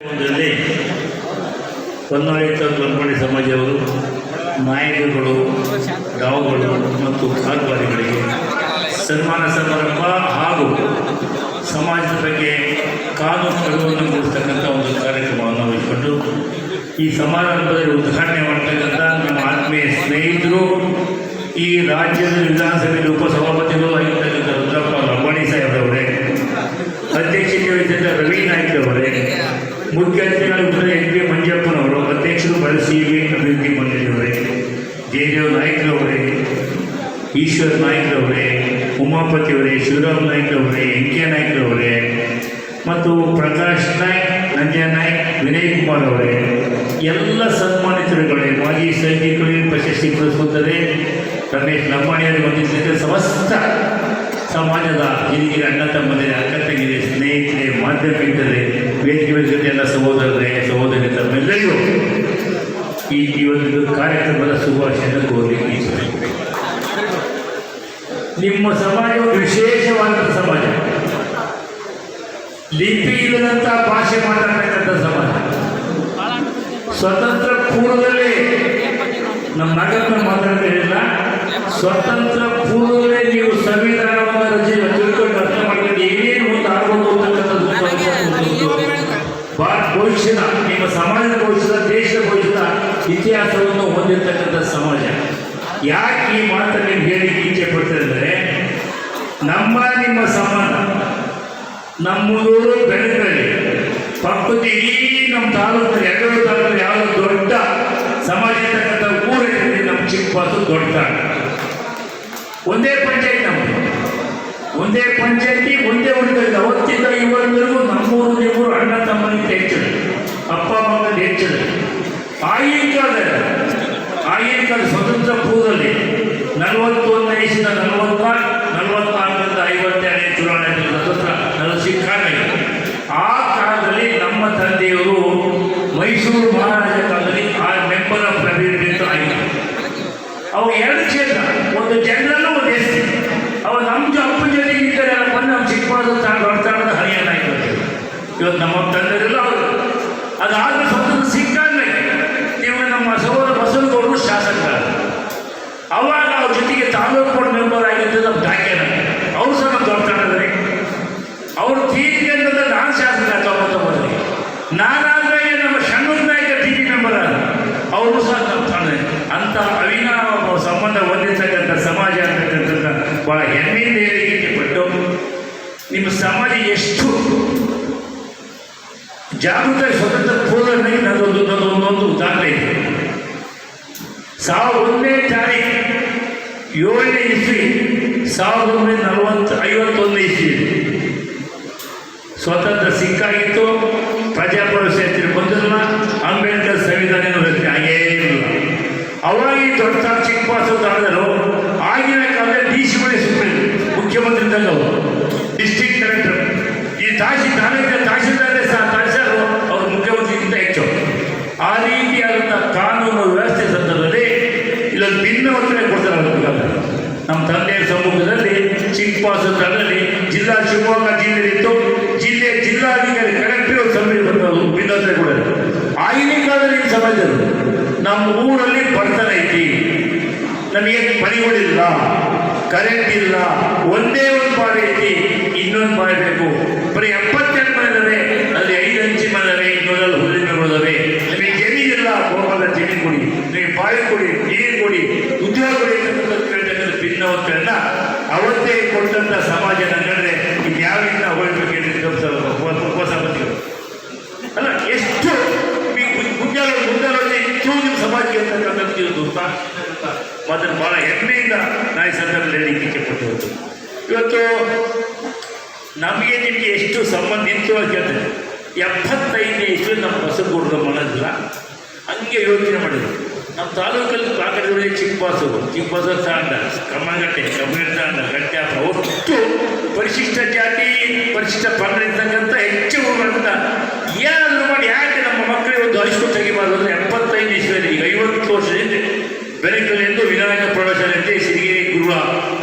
ಒಂದರಲ್ಲಿ ಹೊನ್ನಾಳಿ ಲಂಬಾಣಿ ಸಮಾಜವರು ನಾಯಕರುಗಳು ಡಾವುಗಳು ಮತ್ತು ಕಾರ್ಯಗಳಿಗೆ ಸನ್ಮಾನ ಸಮಾರಂಭ ಹಾಗೂ ಸಮಾಜದ ಬಗ್ಗೆ ಕಾನೂನು ಅರಿವನ್ನು ಮೂಡಿಸ್ತಕ್ಕಂಥ ಒಂದು ಕಾರ್ಯಕ್ರಮವನ್ನು ವಹಿಸಿಕೊಂಡು ಈ ಸಮಾರಂಭದಲ್ಲಿ ಉದ್ಘಾಟನೆ ಮಾಡ್ತಕ್ಕಂಥ ನಮ್ಮ ಆತ್ಮೀಯ ಸ್ನೇಹಿತರು, ಈ ರಾಜ್ಯದ ವಿಧಾನಸಭೆಯ ಉಪಸಭಾಪತಿಗಳು ಆಗಿರ್ತಕ್ಕಂಥ ರುದ್ರಪ್ಪ ಲಂಬಾಣಿ ಸಾಹೇಬ್ರವರೇ, ಅಧ್ಯಕ್ಷತೆ ವಹಿಸಿದ ರವಿ ನಾಯ್ಕರವರೇ, ಮುಖ್ಯ ಅತಿಥಿಗಳಾಗಿದ್ದ ಎನ್ ಪಿ ಮಂಜಪ್ಪನವರು, ಅಧ್ಯಕ್ಷರು ಬಳಸಿ ಅಭಿವೃದ್ಧಿ ಮಂಡಳಿಯವರೇ, ಜಯದೇವ್ ನಾಯ್ಕರವರೇ, ಈಶ್ವರ್ ನಾಯ್ಕರವರೇ, ಉಮಾಪತಿಯವರೇ, ಶಿವರಾಮ್ ನಾಯ್ಕರವರೇ, ಎನ್ ಕೆ ನಾಯ್ಕರವರೇ ಮತ್ತು ಪ್ರಕಾಶ್ ನಾಯ್ಕ್, ನಂಜಯ ನಾಯ್ಕ್, ವಿನಯ್ ಕುಮಾರ್ ಅವರೇ, ಎಲ್ಲ ಸನ್ಮಾನಿತರುಗಳೇ, ಮಾಜಿ ಸೈನಿಕರಿಗೆ ಪ್ರಶಸ್ತಿ ಪುರಸ್ಕೃತರೇ, ರಮೇಶ್ ಲಂಬಾಣಿಯವರಿಗೆ ವಂದಿಸಿದ ಸಮಸ್ತ ಸಮಾಜದ ಹಿರಿಯ ಅಣ್ಣ ತಮ್ಮದೇ, ಅಕ್ಕ ತಂಗಿರೆ, ಸ್ನೇಹಿತರೆ, ಮಾಧ್ಯಮಿಕರೇ, ವೇದಿಕೆ ಜೊತೆ ಎಲ್ಲ ಸಹೋದರರೇ, ಸಹೋದರಿ ತಮ್ಮೆಲ್ಲರಿಗೂ ಈ ಒಂದು ಕಾರ್ಯಕ್ರಮದ ಶುಭಾಶಯ ಕೋರಲಿಕ್ಕೆ ಇಚ್ಛೆ. ನಿಮ್ಮ ಸಮಾಜ ವಿಶೇಷವಾದಂಥ ಸಮಾಜ, ಲಿಪಿ ಇಲ್ಲದಂಥ ಭಾಷೆ ಮಾತಾಡ್ತಕ್ಕಂಥ ಸಮಾಜ. ಸ್ವತಂತ್ರ ಪೂರ್ವದಲ್ಲೇ ನಮ್ಮ ನಗರನ ಮಾತಾಡ್ತಿರಲಿಲ್ಲ, ಸ್ವತಂತ್ರ ಪೂರ್ವದಲ್ಲೇ ನೀವು ಸಂವಿಧಾನವನ್ನು ತಿಳ್ಕೊಂಡು ಅರ್ಥ ಮಾಡ್ಕೊಂಡು ಏನೇನು ಒಂದು ಆಗ್ಬೋದು ಅಂತಕ್ಕಂಥದ್ದು ಭವಿಷ್ಯದ, ನಿಮ್ಮ ಸಮಾಜದ ಭವಿಷ್ಯದ, ದೇಶದ ಭವಿಷ್ಯದ ಇತಿಹಾಸವನ್ನು ಹೊಂದಿರತಕ್ಕಂಥ ಸಮಾಜ. ಯಾಕೆ ಈ ಮಾತನ್ನು ನೀವು ಹೇಳಿಕ್ಕೆ ಇಚ್ಛೆ ಪಡ್ತಿದ್ದಾರೆ? ನಿಮ್ಮ ಸಮಾನ, ನಮ್ಮೂರು ಬೆಳಗಲ್ಲಿ ಪಕ್ಕದ ಇಡೀ ನಮ್ಮ ತಾಲೂಕಲ್ಲಿ, ಎರಡು ತಾಲೂಕಲ್ಲಿ ಯಾವುದೋ ದೊಡ್ಡ ಸಮಾಜ ಇರ್ತಕ್ಕಂಥ ಊರಲ್ಲಿ ನಮ್ಮ ಚಿಕ್ಕಬಾಸು ದೊಡ್ಡ ತಾಣ. ಒಂದೇ ಪಂಚಾಯತ್, ನಮ್ಮದು ಒಂದೇ ಪಂಚಾಯತಿ, ಒಂದೇ ಉಳಿದ ಅವತ್ತಿಂದ ಇವರೆಗೂ ನಮ್ಮೂರು ನಿಮ್ಮೂರು ಅಣ್ಣ ತಮ್ಮನಿಂದ ಹೆಚ್ಚಿದೆ, ಅಪ್ಪ ಮಗನಿಂದ ಹೆಚ್ಚಿದೆ. ಆಗಿನ ಕಾಲ ಸ್ವತಂತ್ರ ಪೂರ್ವದಲ್ಲಿ 41 ಇಸಿದ 44ರಿಂದ 52 ಚುನಾವಣೆ ಸ್ವತಂತ್ರ ಸಿಕ್ಕಾಗಿದೆ. ಆ ಕಾಲದಲ್ಲಿ ನಮ್ಮ ತಂದೆಯವರು ಮೈಸೂರು ಮಹಾರಾಜ ಕಾಲದಲ್ಲಿ ಆ ಮೆಂಬರ್ ಆಫ್ ಪ್ರೆಸಿಡೆಂಟ್ ಆಗಿತ್ತು. ಅವು 2 ಕ್ಷೇತ್ರ, ಒಂದು ಜನರಲ್ಲೂ ಒಂದು ಎಸ್ ಸಿ. ಅವು ನಮ್ಮ ಅಪ್ಪನ ಜೊತೆಗೆ ಇದ್ದಾರೆ, ಬಂದು ನಮ್ಮ ಚಿಕ್ಕಬಳ್ಳಾಪುರ ಹೊರತಾಣದ ಹರಿಯಾಣ ಆಗಿರುತ್ತೆ. ಇವತ್ತು ನಮ್ಮ ತಂದೆಯರೆಲ್ಲ ಅವರು ಅದಾದ ಸ್ವತಂತ್ರ ಸಿಕ್ಕಾದ್ಮೇಲೆ ನೀವು ನಮ್ಮ ಸಹೋದರ ಬಸವನಗೌಡರು ಶಾಸಕರು, ಅವಾಗ ಅವ್ರ ಜೊತೆಗೆ ತಾಲೂಕು ಬೋರ್ಡ್ ಮೆಂಬರ್ ಆಗಿದ್ದು ನಮ್ಮ ದಾಖಲೆ. ಅವರು ಸಹ ನಮ್ಮ ದೊಡ್ಡಾಡಿದ್ರೆ ಅವರು ತೀರ್ಗೆ ಅಂತಂದ್ರೆ ನಾನು ಶಾಸಕ 99ರಲ್ಲಿ, ನಾನಾದ್ಮೇಲೆ ನಮ್ಮ ಷಣ್ಮುಖ ನಾಯಕ ಟಿ.ವಿ ಮೆಂಬರ್ ಆದ, ಅವರು ಸಹ ನಮ್ಮ ತಾನೆ. ಅಂಥ ಅವಿನಾವ ಸಂಬಂಧ ಹೊಂದಿರ್ತಕ್ಕಂಥ ಸಮಾಜ ಅಂತಕ್ಕಂಥದ್ದು ಭಾಳ ಹೆಮ್ಮೆಯಿಂದ ಹೇಳಿಕೆ ಪಟ್ಟು, ನಿಮ್ಮ ಸಮಾಜ ಎಷ್ಟು ಜಾಗೃತ ಸ್ವತಂತ್ರ ಪೂರ್ವದಲ್ಲಿ ನನ್ನೊಂದು ದಾಖಲೆ ಇದೆ. 19ನೇ ತಾರೀಕು 7ನೇ ಇಸ್ವಿ 1951 ಇಸ್ವಿ ಸ್ವತಂತ್ರ ಸಿಕ್ಕಾಗಿತ್ತು. ಪ್ರಜಾಪ್ರಭುತ್ವ ಬಂದಿರಲಿಲ್ಲ, ಅಂಬೇಡ್ಕರ್ ಸಂವಿಧಾನ ರಚನೆ ಆಗೇ ಇರಲಿಲ್ಲ. ಅವಾಗ ಈ ದೊಡ್ಡ ಚಿಕ್ಕಬಾಸು ತಾಳದರು ಆಗಿನ ಕಾಲದಲ್ಲಿ ಡಿ.ಸಿ. ಸುಪ್ರೀಂ ಮುಖ್ಯಮಂತ್ರಿ ಇದ್ದಾಗ ಅವರು ಡಿಸ್ಟ್ರಿಕ್ಟ್ ಕಲೆಕ್ಟರ್, ಈ ತಹಶೀಲ್ದಾರೇ ಸಹ ತಹಶೀಲ್ದಾರ್ ಅವರು ಮುಖ್ಯಮಂತ್ರಿಗಿಂತ ಹೆಚ್ಚು. ಆ ರೀತಿಯಾದಂಥ ಕಾನೂನು ವ್ಯವಸ್ಥೆ ಸಂದರ್ಭದಲ್ಲಿ ಇಲ್ಲೊಂದು ಭಿನ್ನ ವರ್ತನೆ ಕೊಡ್ತಾರೆ. ನಮ್ಮ ತಂದೆಯ ಸಮ್ಮುಖದಲ್ಲಿ ಚಿಕ್ಕಬಾಸು ತಾಳದಲ್ಲಿ ಜಿಲ್ಲಾ ಶಿವಮೊಗ್ಗ ಜಿಲ್ಲೆಯಲ್ಲಿತ್ತು. ಜಿಲ್ಲಾಧಿಕಾರಿ ಕಲೆಕ್ಟರ್ ಸಭೆ ಬಂದವರು ಭಿನ್ನತೆ ಕೊಡೋದು. ಆಗಿನ ಕಾಲದಲ್ಲಿ ಈ ಸಮಾಜದಲ್ಲಿ ನಮ್ಮ ಊರಲ್ಲಿ ಬಡತನ ಐತಿ, ನಮಗೆ ಮನೆಗಳಿಲ್ಲ, ಕರೆಂಟ್ ಇಲ್ಲ, ಒಂದೇ ಒಂದು ಬಾವಿ ಐತಿ, ಇನ್ನೊಂದು ಬಾವಿ ಬೇಕು. ಬರೀ 72 ಮನೆ ಇದಾವೆ, ಅಲ್ಲಿ 5 ಹಂಚಿ ಮನೆ ಇದಾವೆ, ಇನ್ನೊಂದಲ್ಲಿ ಹುಲ್ಲಿನ ಇದಾವೆ. ನಮಗೆ ಜಮೀನಿಲ್ಲ, ಗೋಪಾಲ ಜಮೀನು ಕೊಡಿ, ನಿಮಗೆ ಬಾವಿ ಕೊಡಿ, ನೀರು ಕೊಡಿ, ಉದ್ಯೋಗ ಕೊಡಿ ಅಂತಕ್ಕಂಥ ಭಿನ್ನವತ್ತನ್ನ ಅವತ್ತೇ ಕೊಟ್ಟಂಥ ಸಮಾಜ ನನ್ನಂದ್ರೆ ಇನ್ಯಾವಿಂದ ಹೋಗ್ಬೇಕು ಉಪಸಭಾಪತಿಗಳು ಅಲ್ಲ. ಎಷ್ಟು ಮುಂದಾಲೋಚನೆ ಇತ್ತು ನಿಮ್ಮ ಸಮಾಜಕ್ಕೆ ಅಂತಕ್ಕಂಥದ್ದು ಮಾತನ್ನು ಭಾಳ ಹೆಮ್ಮೆಯಿಂದ ನಾನು ಈ ಸಂದರ್ಭದಲ್ಲಿ ಹೇಳಿಕೆ ಪಟ್ಟಿರೋದು. ಇವತ್ತು ನಮಗೆ ನಿಮಗೆ ಎಷ್ಟು ಸಂಬಂಧ ಇತ್ತು ಅಂತ ಹೇಳ್ತಾರೆ. 75ನೇ ಇಸ್ವಿ ನಮ್ಮ ಬಸವಗೌಡರ ಮನದಿಲ್ಲ, ಹಂಗೆ ಯೋಚನೆ ಮಾಡಿದ್ರು. ನಮ್ಮ ತಾಲೂಕಲ್ಲಿ ಕಾಕಡದಲ್ಲಿ ಚಿಕ್ಕಬಾಸು ತಾಂಡ, ಕಮ್ಮನಗಟ್ಟೆ, ತಾಂಡ, ಗಟ್ಟ್ಯಾಪುರ, ಒಟ್ಟು ಪರಿಶಿಷ್ಟ ಜಾತಿ ಪರಿಶಿಷ್ಟ ಪಂಗಡ ಇರ್ತಕ್ಕಂಥ ಹೆಚ್ಚು ಊರುಗಳಿಂದ ಏನಾದರೂ ಮಾಡಿ ಯಾಕೆ ನಮ್ಮ ಮಕ್ಕಳಿಗೆ ಒಂದು ಅರಿಶು ತೆಗಿಬಾರ್ದು ಅಂದರೆ 75 ಇಸ್ವಿಯಲ್ಲಿ, ಈಗ 50 ವರ್ಷದಿಂದ ಬೆಳಕಲ್ಲಿಂದು ವಿನಾಯಕ ಪ್ರೌಢಶಾಲೆಯಲ್ಲಿ ಸಿರಿಗೆರೆ ಗುರುಗಳ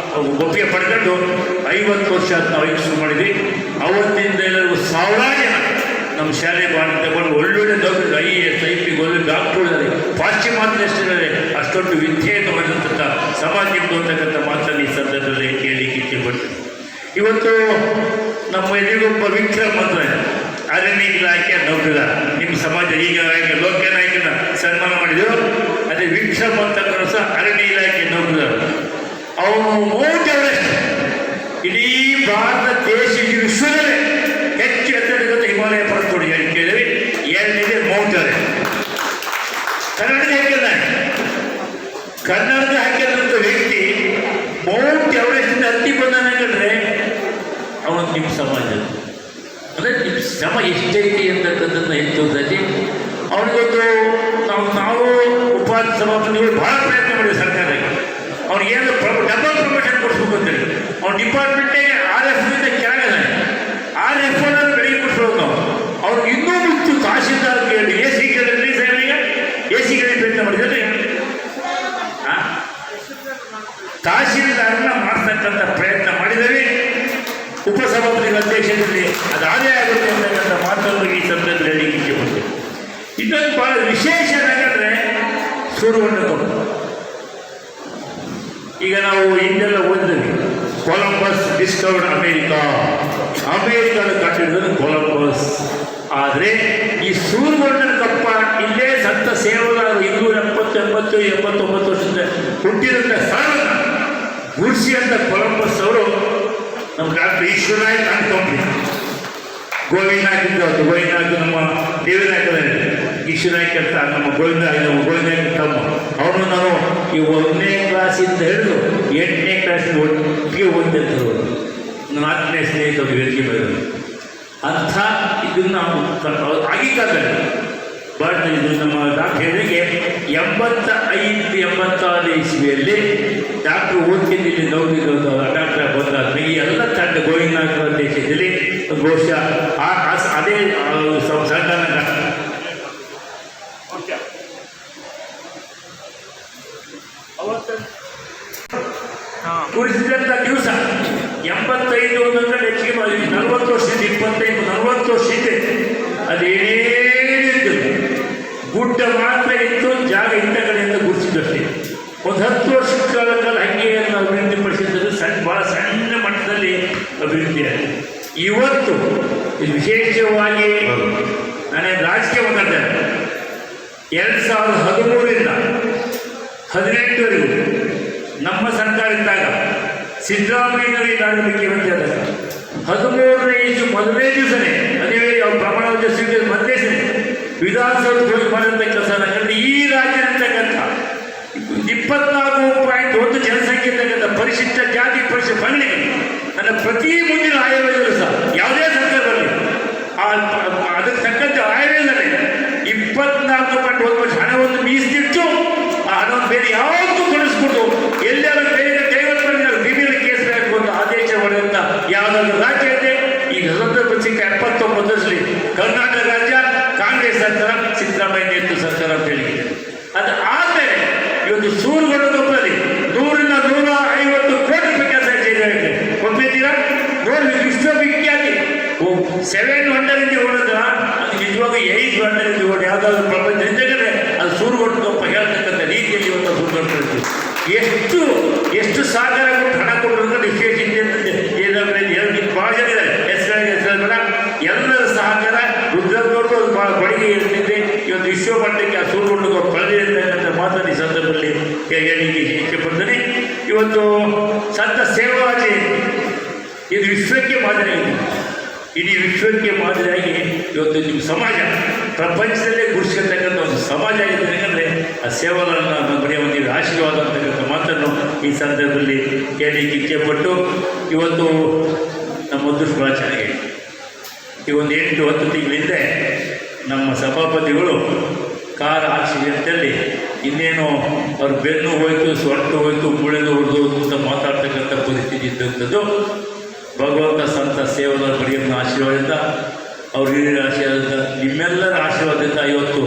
ಒಪ್ಪಿಗೆ ಪಡ್ಕೊಂಡು 50 ವರ್ಷ ನಾವು ಶುರು ಮಾಡಿದ್ವಿ. ಅವತ್ತಿಂದ ಎಲ್ಲರಿಗೂ 1000 ಜನ ನಮ್ಮ ಶಾಲೆ ಬಾಂಡ್ ತಗೊಂಡು ಒಳ್ಳೊಳ್ಳೆ ನೌಕರಿ IAS IP ಒಳ್ಳೆ ಡಾಕ್ಟರ್ ಇದ್ದಾರೆ, ಪಾಶ್ಚಿಮಾತ್ಯರಿದ್ದಾರೆ, ಅಷ್ಟೊಂದು ವಿದ್ಯೆಯನ್ನು ಹೊಂದಿದಂಥ ಸಮಾಜ ನಿಮ್ಮದು ಅಂತಕ್ಕಂಥ ಮಾತನ್ನು ಈ ಸಂದರ್ಭದಲ್ಲಿ ಕೇಳಲಿಕ್ಕೆ ಇಚ್ಛೆಪಡ್ತೀನಿ. ಇವತ್ತು ನಮ್ಮ ಎದುರಿಗೊಬ್ಬ ವಿಕ್ರಮ್ ಅಂತ ಅರಣ್ಯ ಇಲಾಖೆ ನೌಕರ, ನಿಮ್ಮ ಸಮಾಜ ಈಗ ಲೋಕ ನಾಯಕನ ಸನ್ಮಾನ ಮಾಡಿದರು, ಅದೇ ವಿಕ್ರಮ್ ಅಂತಕ್ಕಂಥ ಸಹ ಅರಣ್ಯ ಇಲಾಖೆ ನೌಕರ. ಅವನು ಮೌಂಟ್ ಎವರೆಸ್ಟ್ ಇಡೀ ಭಾರತ ದೇಶ ವಿಶ್ವದಲ್ಲೇ ಹೆಚ್ಚು ಎತ್ತರಗತ ಹಿಮಾಲಯ ಪರ್ವತ ಹೇಳಿ ಕೇಳಿದ್ವಿ. ಎರಡನೇದೇ ಮೌಂಟ್ ಎವರೆಸ್ಟ್. ಕನ್ನಡದ ಹಾಕಿದಂಥ ವ್ಯಕ್ತಿ ಮೌಂಟ್ ಎವರೆಸ್ಟ್ ಹತ್ತಿ ಬಂದಾನಂದ್ರೆ ಅವನು ನಿಮ್ಮ ಸಮಾಜ ಅಂದರೆ ನಿಮ್ಮ ಶ್ರಮ ಎಷ್ಟೈತಿ ಅಂತಕ್ಕಂಥದ್ದನ್ನ ಹೆಚ್ಚು ತೋರಿಸೈತಿ. ಅವನಿಗೊಂದು ನಾವು ಉಪಾಧ್ಯ ಸಭಾಪತಿಗಳು ಭಾಳ ಪ್ರಯತ್ನ ಮಾಡಿದ್ವಿ ಸರ್ಕಾರಕ್ಕೆ. ಅವ್ನಿಗೇನು ಡಬಲ್ ಪ್ರಮೋಷನ್ ಕೊಡಿಸ್ಬೇಕು ಅಂತೇಳಿ ಅವ್ನ ಡಿಪಾರ್ಟ್ಮೆಂಟಿಗೆ RF ಕೆಳಗದ RF ಬೆಳಿಗ್ಗೆ ಕೊಡಿಸ್ಬೇಕು ನಾವು. ಅವ್ರಿಗೆ ಇನ್ನೂ ಮುಚ್ಚು ತಹಶೀಲ್ದಾರ್ ಕೇಳಿ AC ಕೇಳಿ ಸಾಹೇಬರಿಗೆ AC ಕೇಳಿ ಪ್ರಯತ್ನ ಮಾಡಿದ್ರೆ ತಹಶೀಲ್ದಾರನ್ನ ಮಾಡ್ತಕ್ಕಂಥ ಪ್ರಯತ್ನ ಮಾಡಿದರೆ ಉಪಸಭಾಪತಿಗಳ ಅಧ್ಯಕ್ಷತೆಯಲ್ಲಿ ಅದಾದೇ ಆಗುತ್ತೆ ಅಂತಕ್ಕಂಥ ಮಾತನ್ನು ಈ ಸಂದರ್ಭದಲ್ಲಿ ಹೇಳಲಿಕ್ಕೆ ಇಚ್ಛೆಪಡ್ತೀವಿ. ಇನ್ನೊಂದು ಬಹಳ ವಿಶೇಷ ಏನಂದರೆ ಸೂರ್ಯಗೊಂಡವರು. ಈಗ ನಾವು ಹಿಂದೆಲ್ಲ ಓದಿದ್ವಿ, ಕೊಲಂಬಸ್ ಡಿಸ್ಕವರ್ಡ್ ಅಮೇರಿಕಾದ ಕಂಡಿಡಿದ್ರು ಕೊಲಂಬಸ್. ಆದರೆ ಈ ಸೂರ್ಯಗೊಂಡನ ಕಪ್ಪ ಇಲ್ಲೇ ಸಂತ ಸೇವಲಾರು 270-80-89 ವರ್ಷದಿಂದ ಹುಟ್ಟಿದಂಥ ಸ್ಥಳವನ್ನು ಗುಡಿಸಿದಂಥ ಕೊಲಂಬಸ್ ಅವರು ನಮ್ಮ ಡಾಕ್ಟರ್ ಈಶ್ವರನಾಯಕ್ ಅನ್ಕೊಂಡ್ರಿ. ಗೋವಿಂದನಾಯಕ ನಮ್ಮ ದೇವನಾಯಕದ ಈಶ್ವರನಾಯಕ್ ಅಂತ ನಮ್ಮ ಗೋವಿಂದನಾಯಕ ತಮ್ಮ ಅವನು ನಾನು ಈ 1ನೇ ಕ್ಲಾಸಿಂದ ಹಿಡಿದು 8ನೇ ಕ್ಲಾಸಿಂದ ಒಟ್ಟಿಗೆ ಓದಿದ್ರು. ನನ್ನ 4ನೇ ಸ್ನೇಹಿತರು ವೇದಿಕೆ ಬರೋದು ಅಂಥ ಇದನ್ನು ಆಗಿಕಾಗಲ್ಲ. ಬಟ್ ಇದು ನಮ್ಮ ಡಾಕ್ಟರ್ ಹೇಳಿಗೆ 85-86 ಇಸ್ವಿಯಲ್ಲಿ ಡಾಕ್ಟರ್ ಓದ್ತಿದ್ದಲ್ಲಿ ನೋಡಿರೋದು ಡಾಕ್ಟರ್ ಬಂದಾದ್ರೆ ಈ ಎಲ್ಲ ತಂಡ ಗೋವಿಂದನಾಥರ ದೇಶದಲ್ಲಿ ಬಹುಶಃ ಅದೇ ಸಣ್ಣ ಕೂರಿಸಿದಂಥ ದಿವಸ 85 ಒಂದೊಂದು ಹೆಚ್ಚಿಗೆ 40 ವರ್ಷದಿಂದ 25-40 ವರ್ಷ ಹಿಂದೆ ಅದೇನಿತ್ತು ಗುಡ್ಡ ಮಾತ್ರ ಇತ್ತು, ಜಾಗ ಇಂಥ ಕಡೆಯಿಂದ ಗುಡಿಸಿದ್ದಷ್ಟೇ. ಒಂದು 10 ವರ್ಷದ ಕಾಲ ಹಂಗೆ ಅಭಿವೃದ್ಧಿ ಪಡಿಸಿದ್ದು ಭಾಳ ಸಣ್ಣ ಮಟ್ಟದಲ್ಲಿ ಅಭಿವೃದ್ಧಿ ಆಗಿದೆ. ಇವತ್ತು ಇದು ವಿಶೇಷವಾಗಿ ನಾನೇ ರಾಜಕೀಯ ಮಾತಾಡ್ತೇನೆ. 2013ರಿಂದ 2018ವರೆಗೂ ನಮ್ಮ ಸರ್ಕಾರ ಇದ್ದಾಗ ಸಿದ್ದರಾಮಯ್ಯನವರಿಗೆ ನಾನು ಮುಖ್ಯಮಂತ್ರಿ ಆದಾಗ 13ನೇ ಇಸ್ವಿ ಮೊದಲನೇ ದಿವಸನೇ ಅದೇ ಅವ್ರ ಪ್ರಮಾಣ ಸ್ವೀಕರಿಸಿದ ಮೊದಲನೇ ದಿವಸನೇ ವಿಧಾನಸೌಧ ಹೋಗಿ ಮಾಡಿದಂಥ ಕೆಲಸ ಯಾಕಂದರೆ ಈ ರಾಜ್ಯದಲ್ಲಿರ್ತಕ್ಕಂಥ 24.1 ಜನಸಂಖ್ಯೆ ಇರ್ತಕ್ಕಂಥ ಪರಿಶಿಷ್ಟ ಜಾತಿ ಪರಿಶಿಷ್ಟ ಪಂಗಡಿಗೆ ನನ್ನ ಪ್ರತಿ ಮುಂದಿನ ಆಯವ್ಯಯದಲ್ಲೂ ಸಹ ಯಾವುದೇ ಸರ್ಕಾರ ಬರಲಿ ಅದಕ್ಕೆ ತಕ್ಕಂತೆ ಆಯವ್ಯಯದಲ್ಲಿ 24.1 ಹಣವನ್ನು ಮೀಸಲಿಟ್ಟು ಆ ಹಣವನ್ನು ಬೇರೆ ಯಾವತ್ತೂ ಕೊಡಿಸ್ಬಿಟ್ಟು ಎಲ್ಲರೂ ಬೇರೆ ಕೈವತ್ತು ಮಾಡಿದಾಗ ಬಿಬಿಯಲ್ಲಿ ಕೇಸ್ ಬೇಕು ಅಂತ ಆದೇಶ ಮಾಡಿದಂಥ ಯಾವುದಾದ್ರೂ ರಾಜ್ಯ ಇದೆ. ಈಗ ಸಂದರ್ಭ ಸಿಕ್ಕ 79 ವರ್ಷದಲ್ಲಿ ಕರ್ನಾಟಕ ರಾಜ್ಯ ಕಾಂಗ್ರೆಸ್ ಸರ್ಕಾರ, ಸಿದ್ದರಾಮಯ್ಯ ನೇತೃತ್ವ ಸರ್ಕಾರ ಅಂತ ಹೇಳಿದೆ. ಅದು ಆದಮೇಲೆ ಇವತ್ತು ಸೂರ್ಯಗೊಂಡದಲ್ಲಿ 100-150 ಕೋಟಿ ರೂಪಾಯಿ ಕೆಲಸ ചെയ്തിട്ടുണ്ട്. ಒಪ್ಪಿದ್ದೀರಾ? ನೋಡಿ, ವಿಶ್ವವಿಖ್ಯಾತಿ 7 ವಂಡರಿಂದ ಓಡಿದ್ರ ಅದು ನಿಜವಾಗ 8 ವಂಡರಿಂದ ಓಡಿ ಯಾವುದಾದ್ರು ಪ್ರಪಂಚದಲ್ಲಿ ಅದು ಸೂರ್ಯಗೊಂಡಪ್ಪ ಹೇಳ್ತಕ್ಕಂಥ ರೀತಿಯಲ್ಲಿ ಇವತ್ತು ಸೂರ್ಯಗೊಂಡಿರ್ತೀವಿ. ಎಷ್ಟು ಸಾಗರ ಕೊಟ್ಟು ಹಣ ಕೊಟ್ಟರು ವಿಶೇಷ ಏನಾದ್ರೆ ಭಾಳ ಜನ ಇದ್ದಾರೆ, ಹೆಸರು ಬೇಡ, ಎಲ್ಲರ ಸಹಕಾರ ರುದ್ರದವ್ರದ್ದು ಅದು ಭಾಳ ಕೊಡುಗೆ ಇರ್ತಿದೆ. ಇವತ್ತು ವಿಶ್ವಮಟ್ಟಕ್ಕೆ ಆ ಸೂರ್ಯಗೊಂಡು ಪಡೆದಿರ್ತಕ್ಕಂಥ ಮಾತನ್ನು ಈ ಸಂದರ್ಭದಲ್ಲಿ ಹೇಳಲಿಕ್ಕೆ ಇಚ್ಛೆಪಡ್ತೀನಿ. ಇವತ್ತು ಸಂತ ಸೇವಾಜಿ ಇದು ವಿಶ್ವಕ್ಕೆ ಮಾದರಿಯಾಗಿದೆ. ಇಡೀ ವಿಶ್ವಕ್ಕೆ ಮಾದರಿಯಾಗಿ ಇವತ್ತು ನಿಮ್ಮ ಸಮಾಜ ಪ್ರಪಂಚದಲ್ಲೇ ಗುರುತಿಸತಕ್ಕಂಥ ಒಂದು ಸಮಾಜ ಆಗಿದೆ. ಯಾಕಂದರೆ ಆ ಸೇವಲನ್ನು ಬರೆಯ ಒಂದು ಆಶೀರ್ವಾದ ಅಂತಕ್ಕಂಥ ಮಾತನ್ನು ಈ ಸಂದರ್ಭದಲ್ಲಿ ಕೇಳಲಿಕ್ಕೆ ಇಚ್ಛೆಪಟ್ಟು ಇವತ್ತು ನಮ್ಮ ಅದೃಷ್ಟವಾಚನೆಗೆ ಈ ಒಂದು 8-10 ತಿಂಗಳ ಹಿಂದೆ ನಮ್ಮ ಸಭಾಪತಿಗಳು ಕಾರ್ ಆಕ್ಸಿಡೆಂಟಲ್ಲಿ ಇನ್ನೇನು ಅವ್ರ ಬೆನ್ನು ಹೋಯಿತು, ಸೊಟ್ಟು ಹೋಯಿತು, ಮೂಳೆದು ಹೊಡೆದು ಅಂತ ಮಾತಾಡ್ತಕ್ಕಂಥ ಪರಿಸ್ಥಿತಿ ಇದ್ದಂಥದ್ದು ಭಗವಂತ ಸಂತ ಸೇವದ ಬಡಿಯನ್ನ ಆಶೀರ್ವಾದದಿಂದ ಅವ್ರ ಹಿರಿಯರ ಆಶೀರ್ವಾದದಿಂದ ನಿಮ್ಮೆಲ್ಲರ ಆಶೀರ್ವಾದದಿಂದ ಇವತ್ತು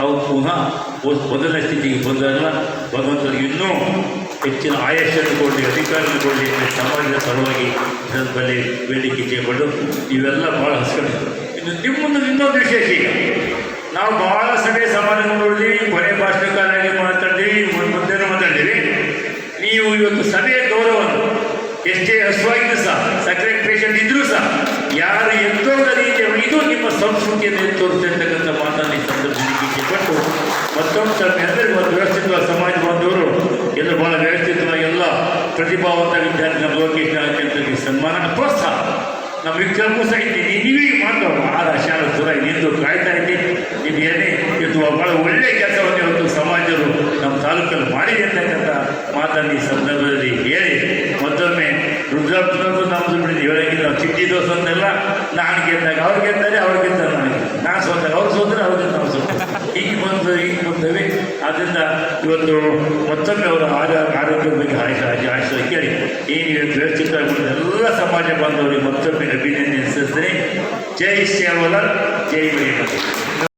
ಅವ್ರು ಪುನಃ ಮೊದಲನೇ ಸ್ಥಿತಿಗೆ ಬಂದಾಗ ಭಗವಂತರಿಗೆ ಇನ್ನೂ ಹೆಚ್ಚಿನ ಆಯಸ್ಸನ್ನು ಕೊಡಲಿ, ಅಧಿಕಾರವನ್ನು ಕೊಡಲಿ, ಸಮಾಜದ ಪರವಾಗಿ ಬಳಿ ಬೇಡಿಕೆ ಇಚ್ಛೆಪಟ್ಟು ಇವೆಲ್ಲ ಭಾಳ ಹಸ್ಕೊಂಡಿದ್ರು. ನಿಮ್ಮೊಂದು ಇನ್ನೊಂದು ವಿಶೇಷ ಈಗ ನಾವು ಬಹಳ ಸಭೆ ಸಮಾರಂಭ ನೋಡಿದ್ವಿ, ಕೊನೆ ಭಾಷಣಕಾರಾಗಿ ಮಾತಾಡಿದ್ವಿ, ಮುಂದೆನೂ ಮಾತಾಡಿದ್ವಿ. ನೀವು ಇವತ್ತು ಸಭೆಯ ಗೌರವವನ್ನು ಎಷ್ಟೇ ಹಸುವಾಗಿದ್ದು ಸಹ, ಸಕ್ಕರೆ ಪೇಷಂಟ್ ಇದ್ರೂ ಸಹ ಯಾರು ಎತ್ತೋದ ರೀತಿಯಲ್ಲಿ ಇದು ನಿಮ್ಮ ಸಂಸ್ಕೃತಿಯನ್ನು ಎತ್ತೋರುತ್ತೆ ಅಂತಕ್ಕಂಥ ಮಾತನ್ನು ಈ ಸಂದರ್ಭದಲ್ಲಿ ಇಚ್ಛೆಪಟ್ಟು ಮತ್ತೊಂದು ಸ್ವಲ್ಪ ಅಂದರೆ ಒಂದು ವ್ಯವಸ್ಥಿತವಾದ ಸಮಾಜ ಬಾಂಧವರು ಎಲ್ಲರೂ ಬಹಳ ವ್ಯವಸ್ಥಿತವಾಗಿ ಎಲ್ಲ ಪ್ರತಿಭಾವಂತ ವಿದ್ಯಾರ್ಥಿ ನಮ್ಮ ಲೋಕೇಶ್ ನಾಯಕ ಸನ್ಮಾನ ಪ್ರೋತ್ಸಾಹ ನಮ್ಮ ವಿಕ್ರಮೂ ಸಹ ಇದ್ದೀನಿ. ನೀವೇ ಮಾಡ್ತೋ ಶಾಲಾ ದೂರ ನಿಂದು ಕಾಯ್ತಾ ಇದ್ದೀನಿ. ನೀವು ಏನೇ ಇದು ಭಾಳ ಒಳ್ಳೆಯ ಕೆಲಸವನ್ನು ಇವತ್ತು ಸಮಾಜರು ನಮ್ಮ ತಾಲೂಕಲ್ಲಿ ಮಾಡಿದೆ ಅಂತಕ್ಕಂಥ ಮಾತನ್ನು ಈ ಸಂದರ್ಭದಲ್ಲಿ ಹೇಳಿ ಮತ್ತೊಮ್ಮೆ ರುದ್ರಾಪ್ತನದ್ದು ನಮ್ಮದು ಬಿಡಿದ್ವಿ ಹೇಳೋಕ್ಕೆ ನಾವು ಚಿಟ್ಟಿ ದೋಸೆ ಅಂತೆಲ್ಲ ನಾನು ಗೆದ್ದಾಗ ಅವ್ರು ಗೆದ್ದಾರೆ, ಅವ್ರು ಗೆದ್ದಾಗ ನನಗೆ, ನಾನು ಸೋತಾಗ ಅವ್ರು ಸೋದ್ರೆ ಅವ್ರಿಗೆ ನಾವು ಸೋತ ಈಗ ಬಂದವೆ. ಆದ್ದರಿಂದ ಇವತ್ತು ಮತ್ತೊಮ್ಮೆ ಅವರು ಆರೋಗ್ಯದ ಬಗ್ಗೆ ಆಶಯ ಕೇಳಿ ಏನು ಇವತ್ತು ವ್ಯವಸ್ಥಿತವಾಗಿ ಎಲ್ಲ ಸಮಾಜ ಬಾಂಧವರಿಗೆ ಮತ್ತೊಮ್ಮೆ ಅಭಿನಂದನೆ ಸಲ್ಲಿಸ್ತೀನಿ. ಜೈ ಶ್ಯಾಮಲಾಲ್, ಜೈ ಮಹಿಮಾ.